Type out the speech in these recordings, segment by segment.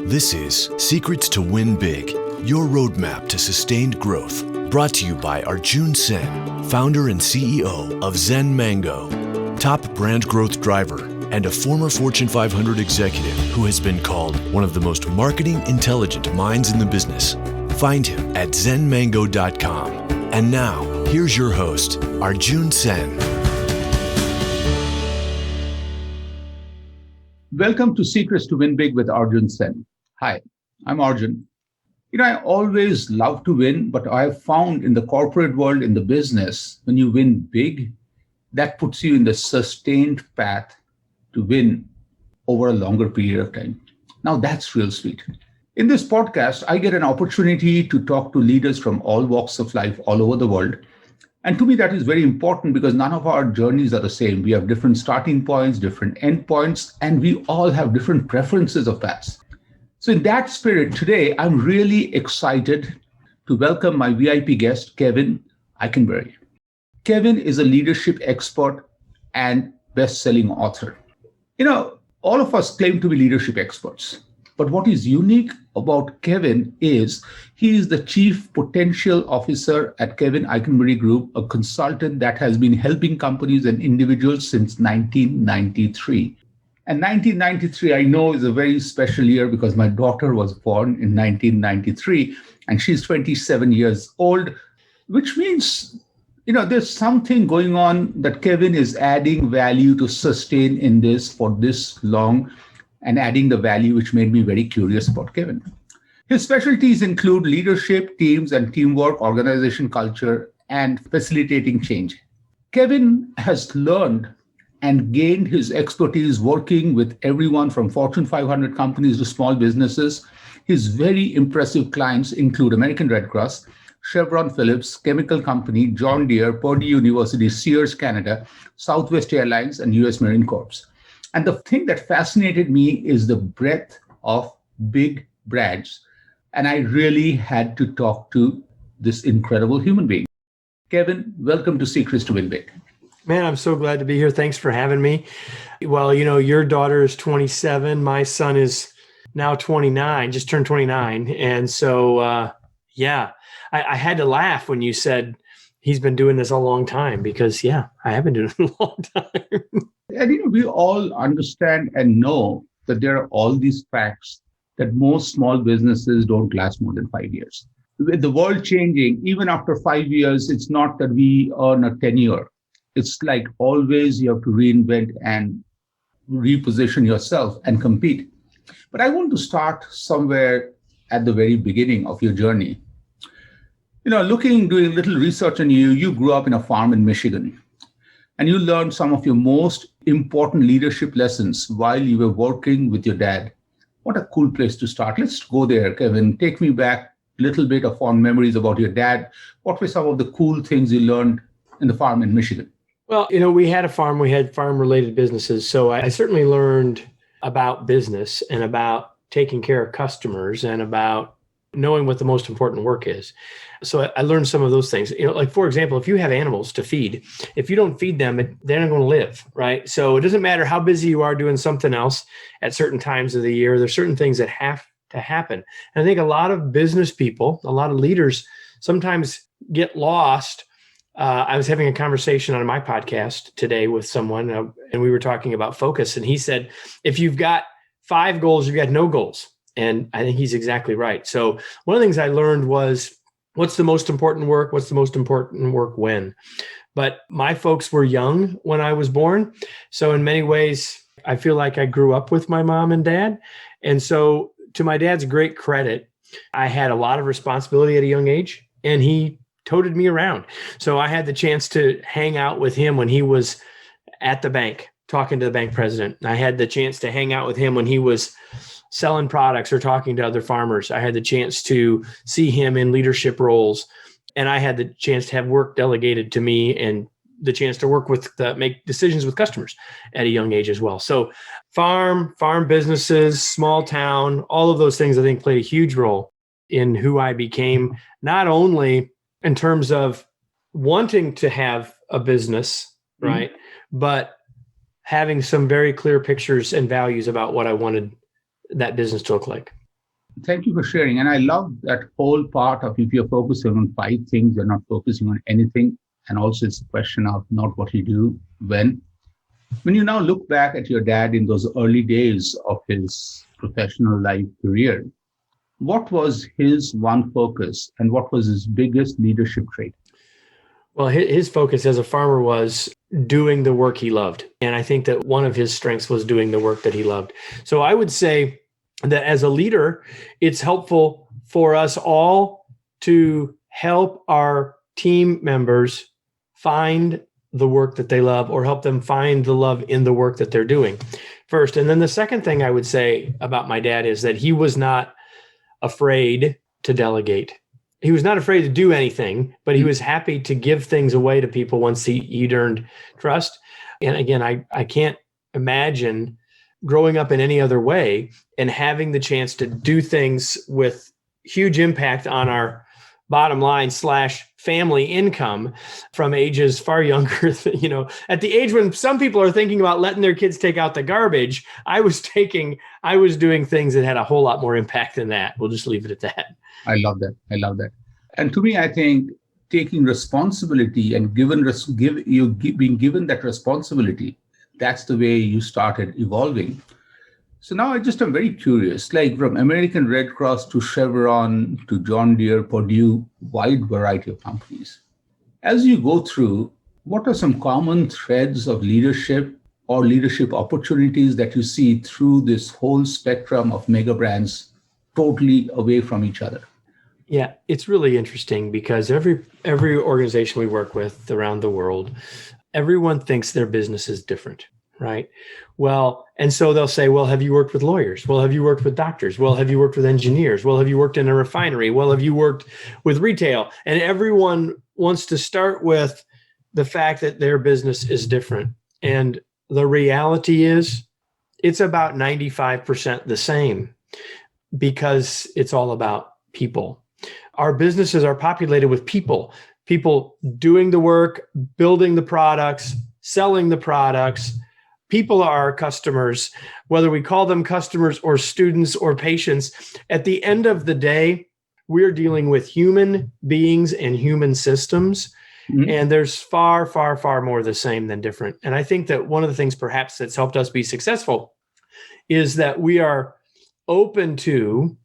This is Secrets to Win Big, your roadmap to sustained growth. Brought to you by Arjun Sen, founder and CEO of Zen Mango, top brand growth driver, and a former Fortune 500 executive who has been called one of the most marketing intelligent minds in the business. Find him at zenmango.com. And now, here's your host, Arjun Sen. Welcome to Secrets to Win Big with Arjun Sen. Hi, I'm Arjun. I always love to win, but I've found in the corporate world, in the business, when you win big, that puts you in the sustained path to win over a longer period of time. Now that's real sweet. In this podcast, I get an opportunity to talk to leaders from all walks of life all over the world. And to me, that is very important because none of our journeys are the same. We have different starting points, different end points, and we all have different preferences of paths. So in that spirit, today, I'm really excited to welcome my VIP guest, Kevin Eikenberry. Kevin is a leadership expert and best-selling author. All of us claim to be leadership experts. But what is unique about Kevin is he is the Chief Potential Officer at Kevin Eikenberry Group, a consultant that has been helping companies and individuals since 1993. And 1993, I know, is a very special year because my daughter was born in 1993 and she's 27 years old, which means, there's something going on that Kevin is adding value to sustain in this for this long and adding the value, which made me very curious about Kevin. His specialties include leadership, teams and teamwork, organization culture, and facilitating change. Kevin has learned and gained his expertise working with everyone from Fortune 500 companies to small businesses. His very impressive clients include American Red Cross, Chevron Phillips Chemical Company, John Deere, Purdue University, Sears Canada, Southwest Airlines, and US Marine Corps. And the thing that fascinated me is the breadth of big brands. And I really had to talk to this incredible human being. Kevin, welcome to Secrets to Win Big. Man, I'm so glad to be here. Thanks for having me. Well, your daughter is 27. My son is now 29, just turned 29. And so, I had to laugh when you said he's been doing this a long time because, I have been doing it a long time. And we all understand and know that there are all these facts that most small businesses don't last more than 5 years. With the world changing, even after 5 years, it's not that we earn a tenure. It's like always you have to reinvent and reposition yourself and compete. But I want to start somewhere at the very beginning of your journey. Doing a little research on you, you grew up in a farm in Michigan. And you learned some of your most important leadership lessons while you were working with your dad. What a cool place to start. Let's go there, Kevin. Take me back a little bit of fond memories about your dad. What were some of the cool things you learned in the farm in Michigan? Well, we had a farm. We had farm-related businesses. So I certainly learned about business and about taking care of customers and about knowing what the most important work is. So I learned some of those things. Like, for example, if you have animals to feed, if you don't feed them, they're not going to live, right? So it doesn't matter how busy you are doing something else at certain times of the year. There's certain things that have to happen. And I think a lot of business people, a lot of leaders sometimes get lost. I was having a conversation on my podcast today with someone, and we were talking about focus. And he said, if you've got 5 goals, you've got no goals. And I think he's exactly right. So one of the things I learned was, what's the most important work? What's the most important work when? But my folks were young when I was born. So in many ways, I feel like I grew up with my mom and dad. And so to my dad's great credit, I had a lot of responsibility at a young age, and he toted me around. So I had the chance to hang out with him when he was at the bank, talking to the bank president. I had the chance to hang out with him when he was selling products or talking to other farmers. I had the chance to see him in leadership roles, and I had the chance to have work delegated to me and the chance to work with, make decisions with customers at a young age as well. So farm businesses, small town, all of those things I think played a huge role in who I became, not only in terms of wanting to have a business, right, but having some very clear pictures and values about what I wanted that business to look like. Thank you for sharing. And I love that whole part of if you're focusing on five things, you're not focusing on anything. And also, it's a question of not what you do, when. When you now look back at your dad in those early days of his professional life career, what was his one focus and what was his biggest leadership trait? Well, his focus as a farmer was doing the work he loved. And I think that one of his strengths was doing the work that he loved. So I would say that as a leader, it's helpful for us all to help our team members find the work that they love or help them find the love in the work that they're doing first. And then the second thing I would say about my dad is that he was not afraid to delegate. He was not afraid to do anything, but he was happy to give things away to people once he'd earned trust. And again, I can't imagine growing up in any other way and having the chance to do things with huge impact on our bottom line / family income from ages far younger. At the age when some people are thinking about letting their kids take out the garbage, I was doing things that had a whole lot more impact than that. We'll just leave it at that. I love that. I love that. And to me, I think taking responsibility and being given that responsibility, that's the way you started evolving. So now I just am very curious, like from American Red Cross to Chevron to John Deere, Purdue, wide variety of companies. As you go through, what are some common threads of leadership or leadership opportunities that you see through this whole spectrum of mega brands totally away from each other? Yeah, it's really interesting because every organization we work with around the world, everyone thinks their business is different, right? Well, and so they'll say, well, have you worked with lawyers? Well, have you worked with doctors? Well, have you worked with engineers? Well, have you worked in a refinery? Well, have you worked with retail? And everyone wants to start with the fact that their business is different. And the reality is it's about 95% the same because it's all about people. Our businesses are populated with people doing the work, building the products, selling the products. People are our customers, whether we call them customers or students or patients. At the end of the day, we're dealing with human beings and human systems. Mm-hmm. And there's far, far, far more the same than different. And I think that one of the things perhaps that's helped us be successful is that we are open to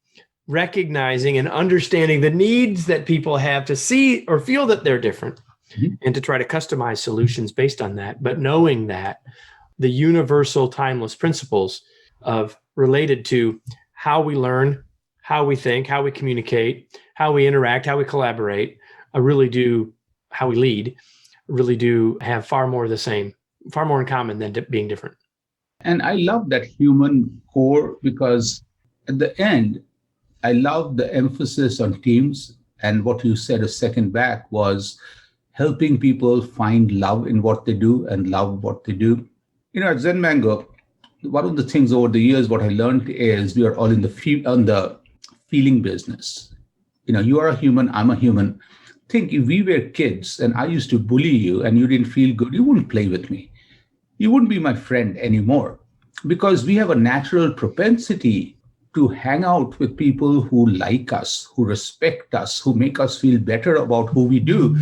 recognizing and understanding the needs that people have to see or feel that they're different, mm-hmm. and to try to customize solutions based on that. But knowing that the universal timeless principles of related to how we learn, how we think, how we communicate, how we interact, how we collaborate, how we lead, really do have far more the same, far more in common than being different. And I love that human core because at the end, I love the emphasis on teams. And what you said a second back was helping people find love in what they do and love what they do. At Zen Mango, one of the things over the years, what I learned is we are all in the feeling business. You are a human, I'm a human. Think if we were kids and I used to bully you and you didn't feel good, you wouldn't play with me. You wouldn't be my friend anymore because we have a natural propensity to hang out with people who like us, who respect us, who make us feel better about who we do.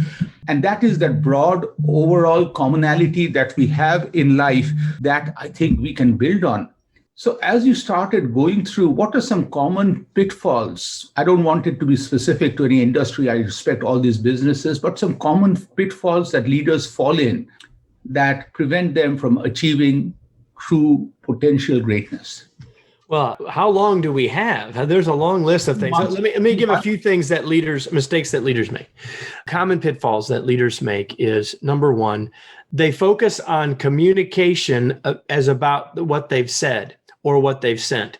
And that is that broad overall commonality that we have in life that I think we can build on. So as you started going through, what are some common pitfalls? I don't want it to be specific to any industry. I respect all these businesses, but some common pitfalls that leaders fall in that prevent them from achieving true potential greatness. Well, how long do we have? There's a long list of things. Let me give a few things mistakes that leaders make. Common pitfalls that leaders make is, number one, they focus on communication as about what they've said or what they've sent.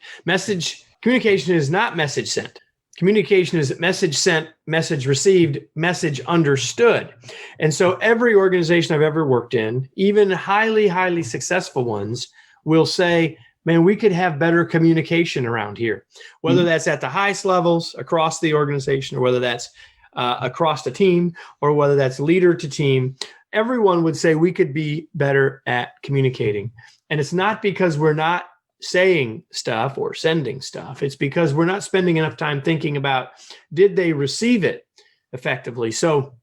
Communication is not message sent. Communication is message sent, message received, message understood. And so every organization I've ever worked in, even highly, highly successful ones, will say, man, we could have better communication around here, whether that's at the highest levels across the organization or whether that's across the team or whether that's leader to team. Everyone would say we could be better at communicating. And it's not because we're not saying stuff or sending stuff. It's because we're not spending enough time thinking about, did they receive it effectively? So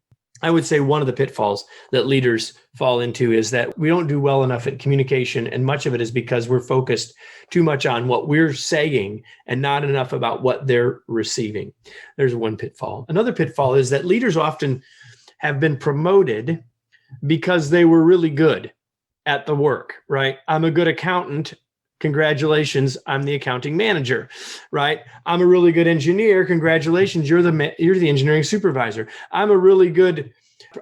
I would say one of the pitfalls that leaders fall into is that we don't do well enough at communication. And much of it is because we're focused too much on what we're saying and not enough about what they're receiving. There's one pitfall. Another pitfall is that leaders often have been promoted because they were really good at the work, right? I'm a good accountant. Congratulations, I'm the accounting manager, right? I'm a really good engineer. Congratulations, you're the engineering supervisor. I'm a really good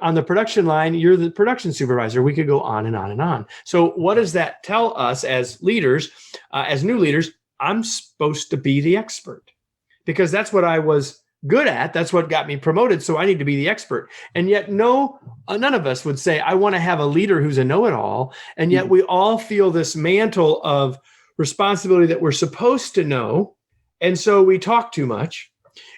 on the production line. You're the production supervisor. We could go on and on and on. So what does that tell us as leaders, as new leaders? I'm supposed to be the expert because that's what I was good at. That's what got me promoted. So I need to be the expert. And yet none of us would say, I want to have a leader who's a know-it-all. And yet we all feel this mantle of responsibility that we're supposed to know. And so we talk too much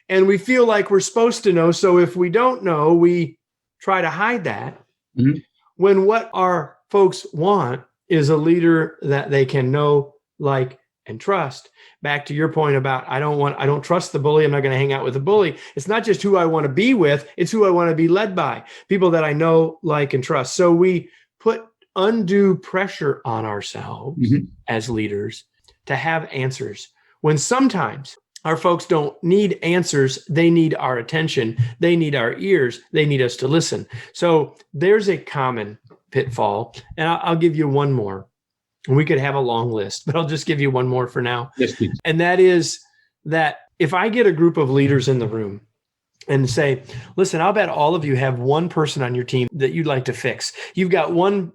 and we feel like we're supposed to know. So if we don't know, we try to hide that. Mm-hmm. When what our folks want is a leader that they can know, like, and trust. Back to your point about, I don't trust the bully. I'm not going to hang out with the bully. It's not just who I want to be with. It's who I want to be led by, people that I know, like, and trust. So we put undue pressure on ourselves as leaders to have answers when sometimes our folks don't need answers. They need our attention. They need our ears. They need us to listen. So there's a common pitfall. And I'll give you one more. We could have a long list, but I'll just give you one more for now. Yes, please. And that is that if I get a group of leaders in the room and say, listen, I'll bet all of you have one person on your team that you'd like to fix. You've got one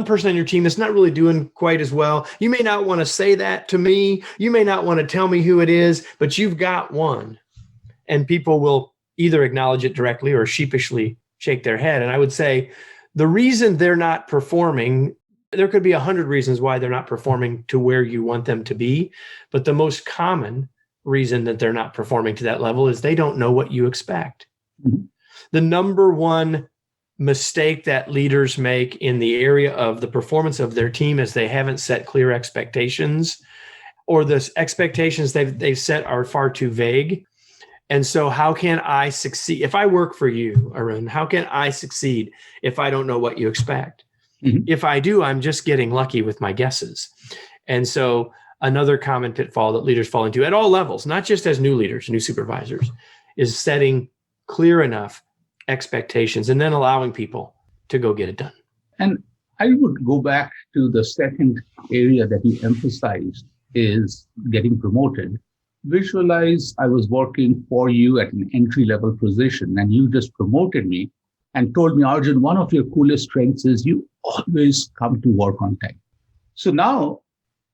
person on your team that's not really doing quite as well. You may not want to say that to me. You may not want to tell me who it is, but you've got one. And people will either acknowledge it directly or sheepishly shake their head. And I would say the reason they're not performing, there could be 100 reasons why they're not performing to where you want them to be. But the most common reason that they're not performing to that level is they don't know what you expect. Mm-hmm. The number one mistake that leaders make in the area of the performance of their team is they haven't set clear expectations, or the expectations they've set are far too vague. And so how can I succeed? If I work for you, Arun, how can I succeed if I don't know what you expect? Mm-hmm. If I do, I'm just getting lucky with my guesses. And so another common pitfall that leaders fall into at all levels, not just as new leaders, new supervisors, is setting clear enough expectations and then allowing people to go get it done. And I would go back to the second area that you emphasized is getting promoted. Visualize I was working for you at an entry-level position and you just promoted me and told me, Arjun, one of your coolest strengths is you always come to work on time. So now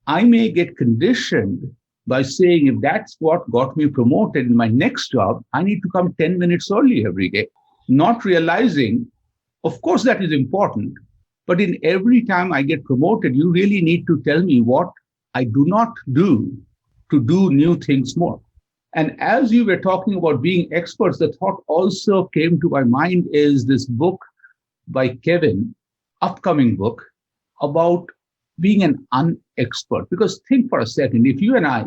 I may get conditioned by saying, if that's what got me promoted in my next job, I need to come 10 minutes early every day, not realizing, of course, that is important. But in every time I get promoted, you really need to tell me what I do not do to do new things more. And as you were talking about being experts, the thought also came to my mind is this book by Kevin, upcoming book, about being an unexpert. Because think for a second, if you and I,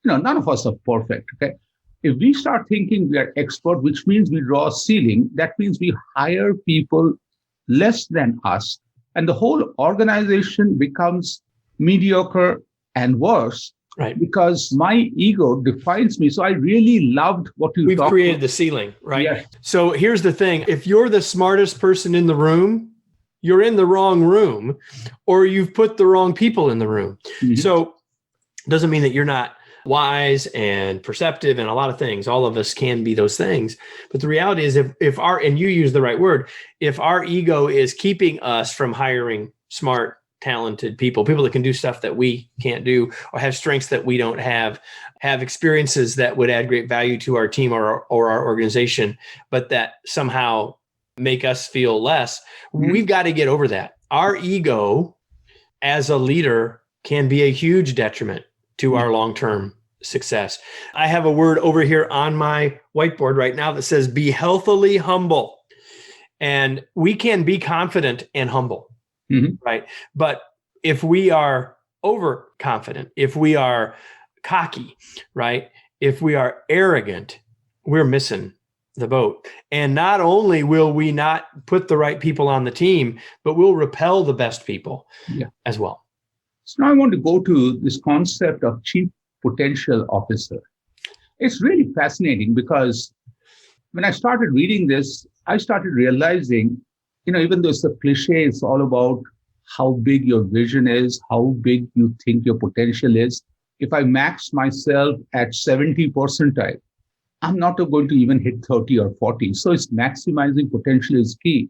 none of us are perfect, okay? If we start thinking we are expert, which means we draw a ceiling, that means we hire people less than us. And the whole organization becomes mediocre and worse. Right. Because my ego defines me. So I really loved what you We've created the ceiling, right? Yes. So here's the thing. If you're the smartest person in the room, you're in the wrong room, or you've put the wrong people in the room. Mm-hmm. So it doesn't mean that you're not wise and perceptive and a lot of things. All of us can be those things. But the reality is if our, and you use the right word, if our ego is keeping us from hiring smart, talented people that can do stuff that we can't do, or have strengths that we don't have experiences that would add great value to our team or our organization, but that somehow make us feel less, we've got to get over that. Our ego as a leader can be a huge detriment to our long-term success. I have a word over here on my whiteboard right now that says, be healthily humble. And we can be confident and humble. Mm-hmm. Right. But if we are overconfident, if we are cocky, right? If we are arrogant, we're missing the boat. And not only will we not put the right people on the team, but we'll repel the best people as well. So now I want to go to this concept of chief potential officer. It's really fascinating because when I started reading this, I started realizing, even though it's a cliche, it's all about how big your vision is, how big you think your potential is. If I max myself at 70 percentile, I'm not going to even hit 30 or 40. So it's maximizing potential is key.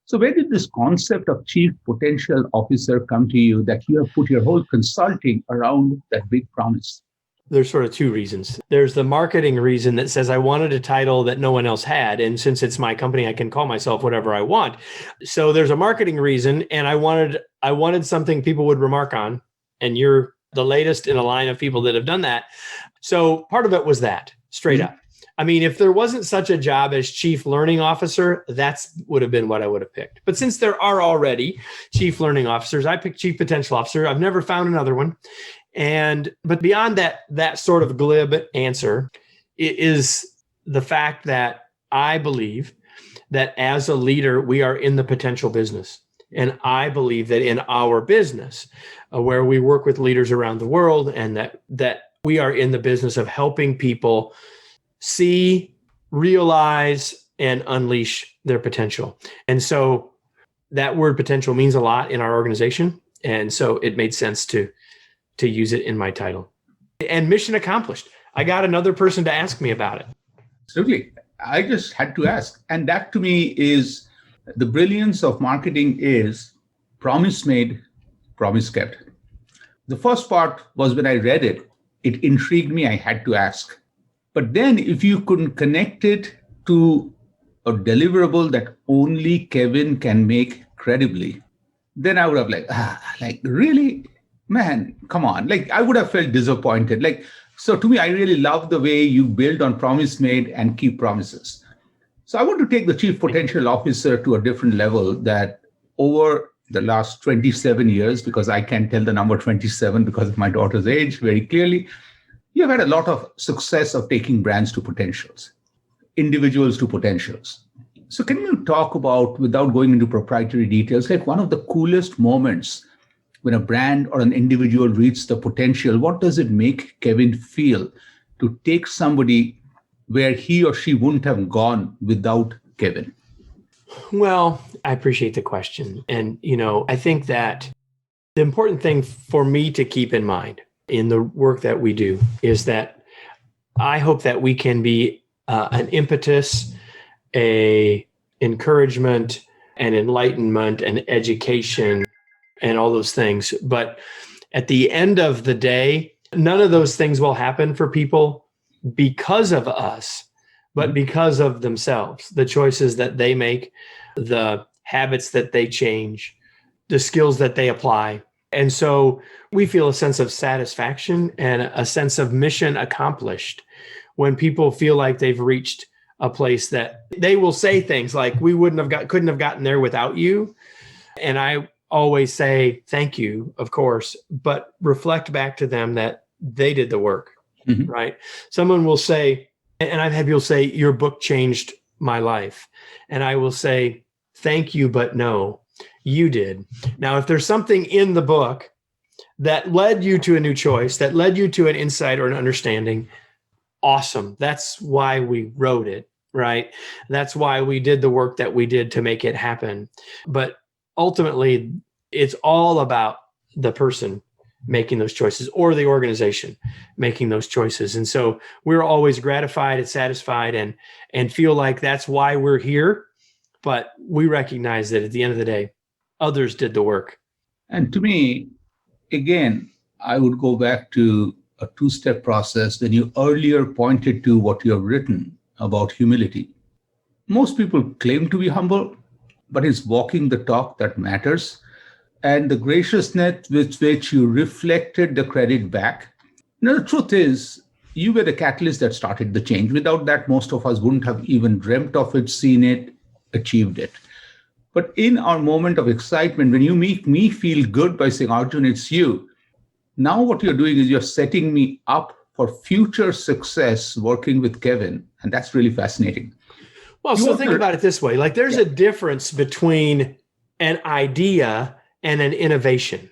So where did this concept of chief potential officer come to you that you have put your whole consulting around that big promise? There's sort of two reasons. There's the marketing reason that says I wanted a title that no one else had. And since it's my company, I can call myself whatever I want. So there's a marketing reason. And I wanted something people would remark on. And you're the latest in a line of people that have done that. So part of it was that, straight up. I mean, if there wasn't such a job as chief learning officer, that would have been what I would have picked. But since there are already chief learning officers, I picked chief potential officer. I've never found another one. But beyond that sort of glib answer is the fact that I believe that as a leader, we are in the potential business. And I believe that in our business, where we work with leaders around the world, and that we are in the business of helping people see, realize, and unleash their potential. And so that word potential means a lot in our organization. And so it made sense to use it in my title. And mission accomplished. I got another person to ask me about it. Absolutely. I just had to ask. And that to me is the brilliance of marketing is promise made, promise kept. The first part was when I read it, it intrigued me. I had to ask. But then if you couldn't connect it to a deliverable that only Kevin can make credibly, then I would have really? Man, come on. I would have felt disappointed. So to me, I really love the way you build on promise made and keep promises. So I want to take the chief potential officer to a different level that over the last 27 years, because I can tell the number 27 because of my daughter's age very clearly, you've had a lot of success of taking brands to potentials, individuals to potentials. So can you talk about, without going into proprietary details, one of the coolest moments when a brand or an individual reaches the potential? What does it make Kevin feel to take somebody where he or she wouldn't have gone without Kevin? Well, I appreciate the question. And, I think that the important thing for me to keep in mind in the work that we do is that I hope that we can be an impetus, a encouragement, and enlightenment, and education, and all those things. But at the end of the day, none of those things will happen for people because of us, but because of themselves, the choices that they make, the habits that they change, the skills that they apply. And so we feel a sense of satisfaction and a sense of mission accomplished when people feel like they've reached a place that they will say things like, we couldn't have gotten there without you. And I always say, thank you, of course, but reflect back to them that they did the work, right? Someone will say, and I've had people say, your book changed my life. And I will say, thank you, but no, you did. Now, if there's something in the book that led you to a new choice, that led you to an insight or an understanding, awesome. That's why we wrote it, right? That's why we did the work that we did to make it happen. But ultimately, it's all about the person making those choices or the organization making those choices. And so we're always gratified and satisfied and feel like that's why we're here. But we recognize that at the end of the day, others did the work. And to me, again, I would go back to a two-step process. When you earlier pointed to what you have written about humility, most people claim to be humble, but it's walking the talk that matters. And the graciousness with which you reflected the credit back. The truth is, you were the catalyst that started the change. Without that, most of us wouldn't have even dreamt of it, seen it, achieved it. But in our moment of excitement, when you make me feel good by saying, Arjun, it's you, Now what you're doing is you're setting me up for future success working with Kevin. And that's really fascinating. Well, so think about it this way. Like there's a difference between an idea and an innovation,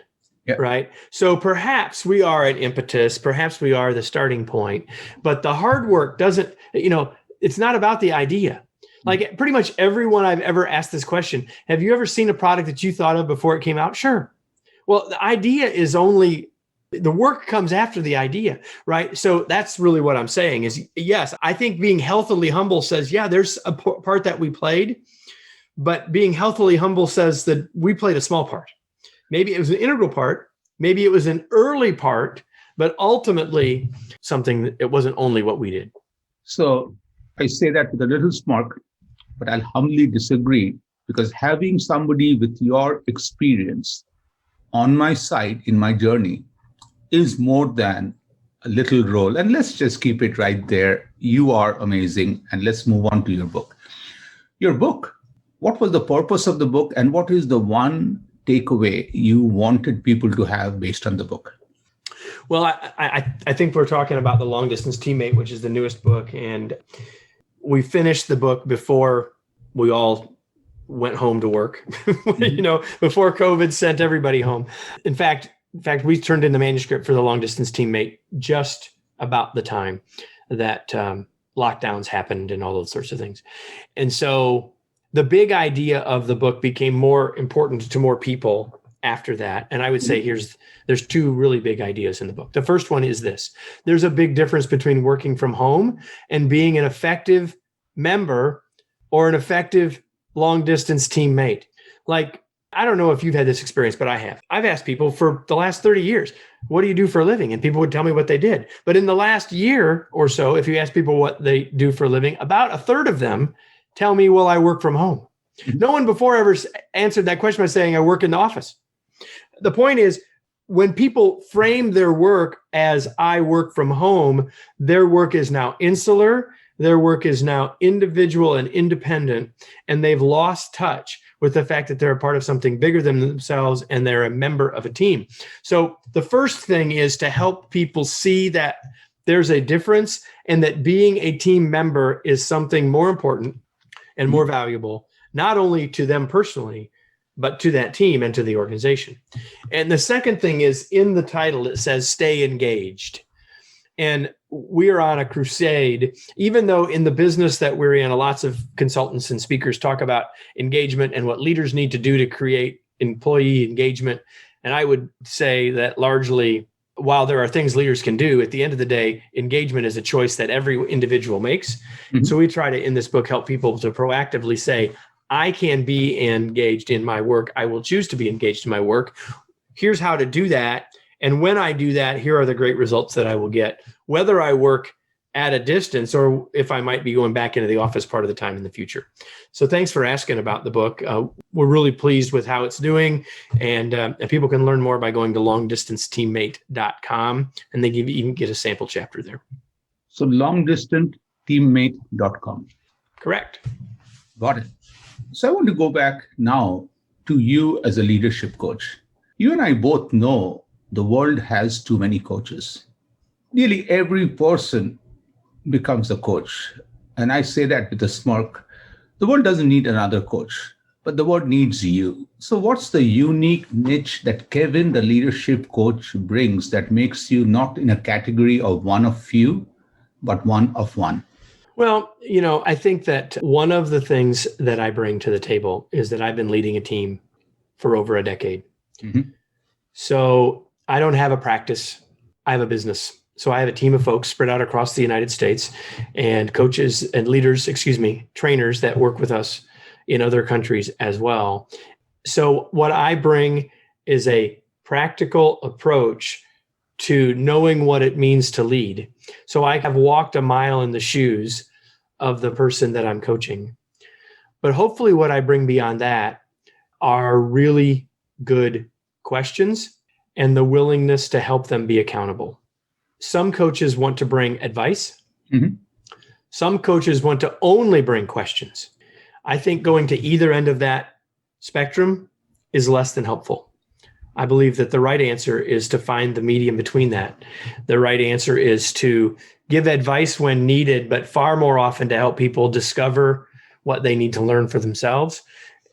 right? So perhaps we are an impetus, perhaps we are the starting point, but the hard work doesn't, it's not about the idea. Like pretty much everyone I've ever asked this question, have you ever seen a product that you thought of before it came out? Sure. Well, the idea is only, the work comes after the idea, right? So that's really what I'm saying is, yes, I think being healthily humble says, yeah, there's a part that we played, but being healthily humble says that we played a small part. Maybe it was an integral part, maybe it was an early part, but ultimately something, it wasn't only what we did. So I say that with a little smirk, but I'll humbly disagree, because having somebody with your experience on my side in my journey is more than a little role. And let's just keep it right there. You are amazing. And let's move on to your book. Your book, what was the purpose of the book? And what is the one takeaway you wanted people to have based on the book? Well, I think we're talking about The Long Distance Teammate, which is the newest book. And we finished the book before we all went home to work, before COVID sent everybody home. In fact, we turned in the manuscript for The Long Distance Teammate just about the time that lockdowns happened and all those sorts of things. And so the big idea of the book became more important to more people after that. And I would say there's two really big ideas in the book. The first one is this: there's a big difference between working from home and being an effective member or an effective long distance teammate. Like, I don't know if you've had this experience, but I have. I've asked people for the last 30 years, what do you do for a living? And people would tell me what they did. But in the last year or so, if you ask people what they do for a living, about a third of them tell me, well, I work from home. No one before ever answered that question by saying I work in the office. The point is, when people frame their work as I work from home, their work is now insular, their work is now individual and independent, and they've lost touch with the fact that they're a part of something bigger than themselves and they're a member of a team. So the first thing is to help people see that there's a difference and that being a team member is something more important and more valuable, not only to them personally, but to that team and to the organization. And the second thing is, in the title, it says stay engaged. And we are on a crusade, even though in the business that we're in, lots of consultants and speakers talk about engagement and what leaders need to do to create employee engagement. And I would say that largely, while there are things leaders can do, at the end of the day, engagement is a choice that every individual makes. Mm-hmm. So we try to, in this book, help people to proactively say, I can be engaged in my work. I will choose to be engaged in my work. Here's how to do that. And when I do that, here are the great results that I will get, whether I work at a distance or if I might be going back into the office part of the time in the future. So thanks for asking about the book. We're really pleased with how it's doing. And people can learn more by going to longdistanceteammate.com. And they even get a sample chapter there. So longdistanceteammate.com. Correct. Got it. So I want to go back now to you as a leadership coach. You and I both know the world has too many coaches. Nearly every person becomes a coach. And I say that with a smirk. The world doesn't need another coach, but the world needs you. So what's the unique niche that Kevin, the leadership coach, brings that makes you not in a category of one of few, but one of one? Well, I think that one of the things that I bring to the table is that I've been leading a team for over a decade. Mm-hmm. So I don't have a practice. I have a business. So I have a team of folks spread out across the United States and coaches and leaders, trainers that work with us in other countries as well. So what I bring is a practical approach to knowing what it means to lead. So I have walked a mile in the shoes of the person that I'm coaching. But hopefully what I bring beyond that are really good questions and the willingness to help them be accountable. Some coaches want to bring advice. Mm-hmm. Some coaches want to only bring questions. I think going to either end of that spectrum is less than helpful. I believe that the right answer is to find the medium between that. The right answer is to give advice when needed, but far more often to help people discover what they need to learn for themselves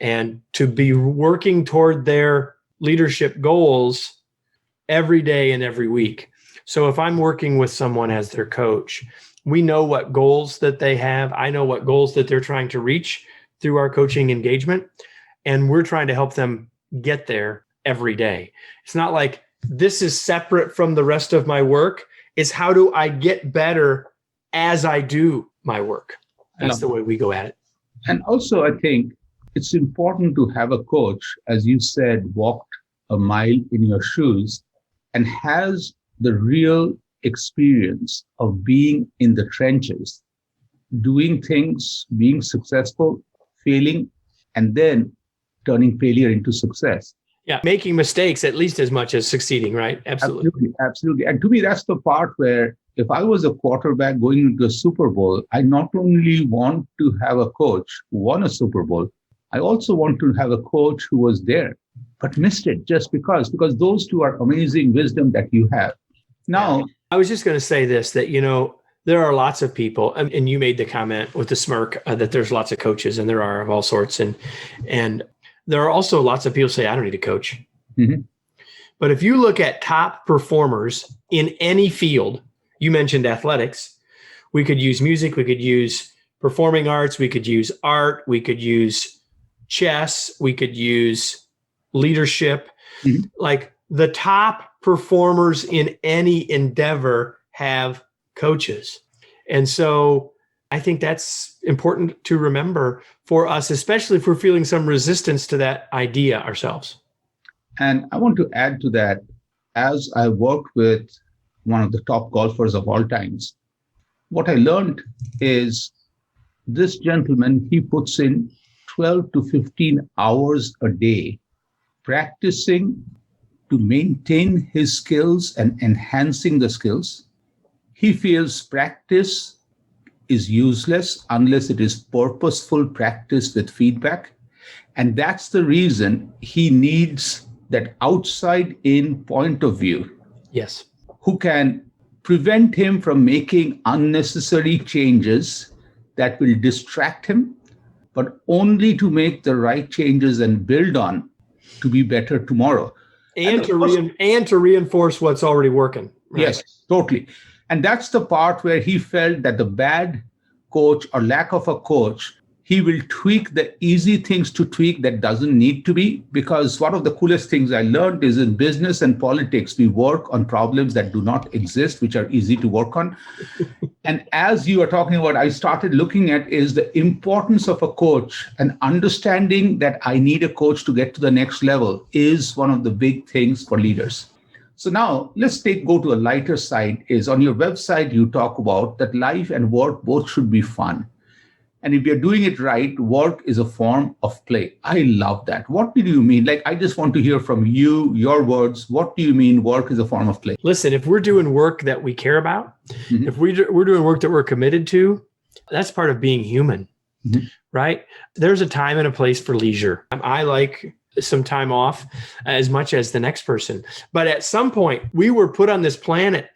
and to be working toward their leadership goals every day and every week. So if I'm working with someone as their coach, we know what goals that they have. I know what goals that they're trying to reach through our coaching engagement, and we're trying to help them get there every day. It's not like this is separate from the rest of my work. It's how do I get better as I do my work? That's the way we go at it. And also, I think it's important to have a coach, as you said, walked a mile in your shoes and has the real experience of being in the trenches, doing things, being successful, failing, and then turning failure into success. Yeah, making mistakes at least as much as succeeding, right? Absolutely. And to me, that's the part where if I was a quarterback going into a Super Bowl, I not only want to have a coach who won a Super Bowl, I also want to have a coach who was there, but missed it just because those two are amazing wisdom that you have. Now, I was just going to say this, that, there are lots of people, and you made the comment with the smirk that there's lots of coaches, and there are of all sorts. And there are also lots of people say, I don't need a coach. Mm-hmm. But if you look at top performers in any field, you mentioned athletics, we could use music, we could use performing arts, we could use art, we could use chess, we could use leadership. Mm-hmm. Like the top performers in any endeavor have coaches. And so I think that's important to remember for us, especially if we're feeling some resistance to that idea ourselves. And I want to add to that, as I worked with one of the top golfers of all times, what I learned is this gentleman, he puts in 12 to 15 hours a day practicing to maintain his skills and enhancing the skills. He feels practice is useless unless it is purposeful practice with feedback. And that's the reason he needs that outside in point of view. Yes. Who can prevent him from making unnecessary changes that will distract him, but only to make the right changes and build on to be better tomorrow. And to reinforce what's already working. Right? Yes, totally. And that's the part where he felt that the bad coach or lack of a coach, he will tweak the easy things to tweak that doesn't need to be. Because one of the coolest things I learned is in business and politics, we work on problems that do not exist, which are easy to work on. And as you are talking about, I started looking at is the importance of a coach, and understanding that I need a coach to get to the next level is one of the big things for leaders. So now let's go to a lighter side. Is on your website, you talk about that life and work both should be fun. And if you're doing it right, work is a form of play. I love that. What do you mean? Like, I just want to hear from you, your words. What do you mean work is a form of play? Listen, if we're doing work that we care about, mm-hmm. if we're doing work that we're committed to, that's part of being human, mm-hmm. right? There's a time and a place for leisure. I like some time off as much as the next person. But at some point, we were put on this planet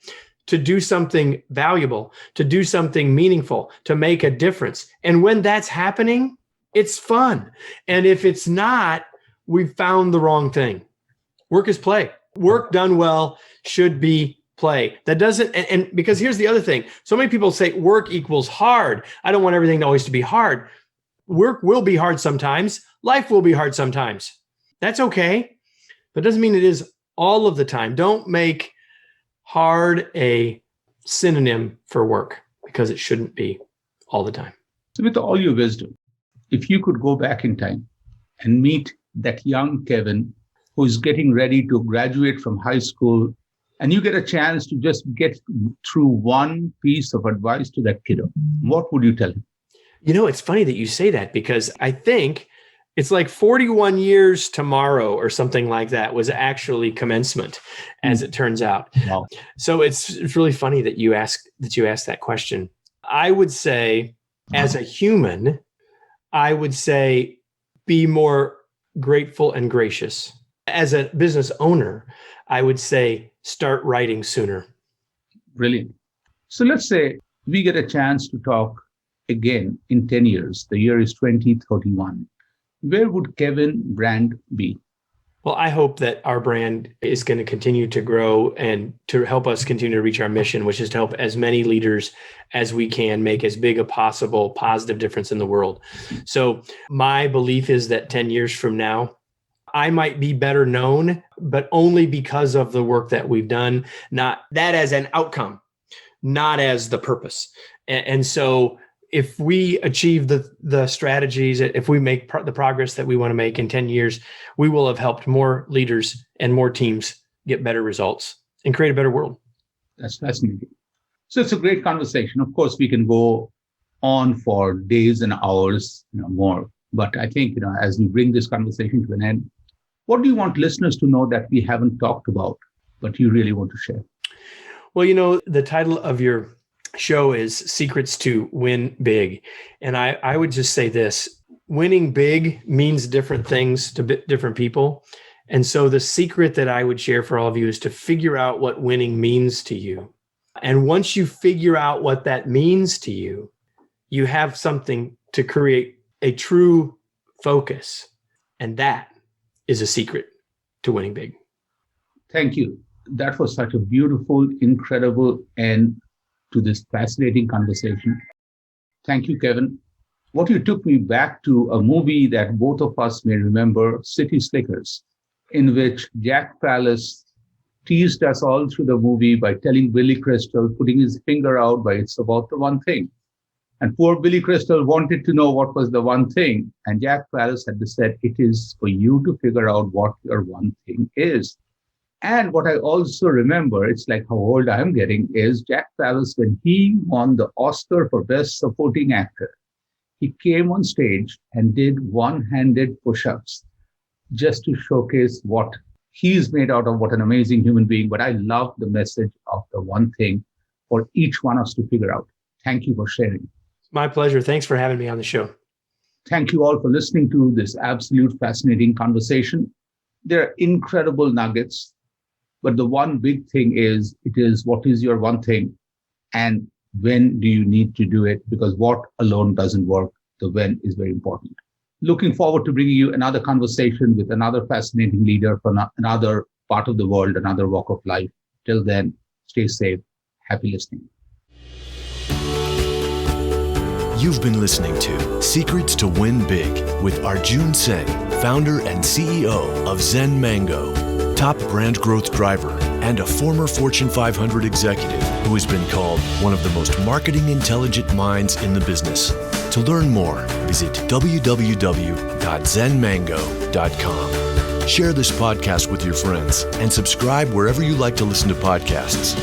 to do something valuable, to do something meaningful, to make a difference. And when that's happening, it's fun. And if it's not, we've found the wrong thing. Work is play. Work done well should be play. That doesn't, and because here's the other thing. So many people say work equals hard. I don't want everything always to be hard. Work will be hard sometimes. Life will be hard sometimes. That's okay. But it doesn't mean it is all of the time. Don't make hard a synonym for work, because it shouldn't be all the time. So with all your wisdom, if you could go back in time and meet that young Kevin who is getting ready to graduate from high school, and you get a chance to just get through one piece of advice to that kiddo, what would you tell him? It's funny that you say that, because I think it's like 41 years tomorrow or something like that was actually commencement, as it turns out. Wow. So it's really funny that you asked that question. I would say, as a human, I would say be more grateful and gracious. As a business owner, I would say start writing sooner. Brilliant. So let's say we get a chance to talk again in 10 years. The year is 2031. Where would Kevin brand be? Well, I hope that our brand is going to continue to grow and to help us continue to reach our mission, which is to help as many leaders as we can make as big a possible positive difference in the world. So my belief is that 10 years from now, I might be better known, but only because of the work that we've done, not that as an outcome, not as the purpose. And so if we achieve the strategies, if we make the progress that we want to make in 10 years, we will have helped more leaders and more teams get better results and create a better world. That's fascinating. So it's a great conversation. Of course, we can go on for days and hours, more. But I think, as we bring this conversation to an end, what do you want listeners to know that we haven't talked about, but you really want to share? Well, the title of your show is Secrets to Win Big. And I would just say this: winning big means different things to different people. And so the secret that I would share for all of you is to figure out what winning means to you. And once you figure out what that means to you, you have something to create a true focus. And that is a secret to winning big. Thank you. That was such a beautiful, incredible end to this fascinating conversation. Thank you, Kevin. What you took me back to a movie that both of us may remember, City Slickers, in which Jack Palance teased us all through the movie by telling Billy Crystal, putting his finger out, by it's about the one thing. And poor Billy Crystal wanted to know what was the one thing. And Jack Palance had said, it is for you to figure out what your one thing is. And what I also remember, it's like how old I'm getting, is Jack Palance, when he won the Oscar for Best Supporting Actor, he came on stage and did one-handed push-ups just to showcase what he's made out of, what an amazing human being. But I love the message of the one thing for each one of us to figure out. Thank you for sharing. My pleasure. Thanks for having me on the show. Thank you all for listening to this absolute fascinating conversation. There are incredible nuggets, but the one big thing is, what is your one thing? And when do you need to do it? Because what alone doesn't work. The when is very important. Looking forward to bringing you another conversation with another fascinating leader from another part of the world, another walk of life. Till then, stay safe. Happy listening. You've been listening to Secrets to Win Big with Arjun Sen, founder and CEO of Zen Mango, top brand growth driver, and a former Fortune 500 executive who has been called one of the most marketing intelligent minds in the business. To learn more, visit www.zenmango.com. Share this podcast with your friends and subscribe wherever you like to listen to podcasts.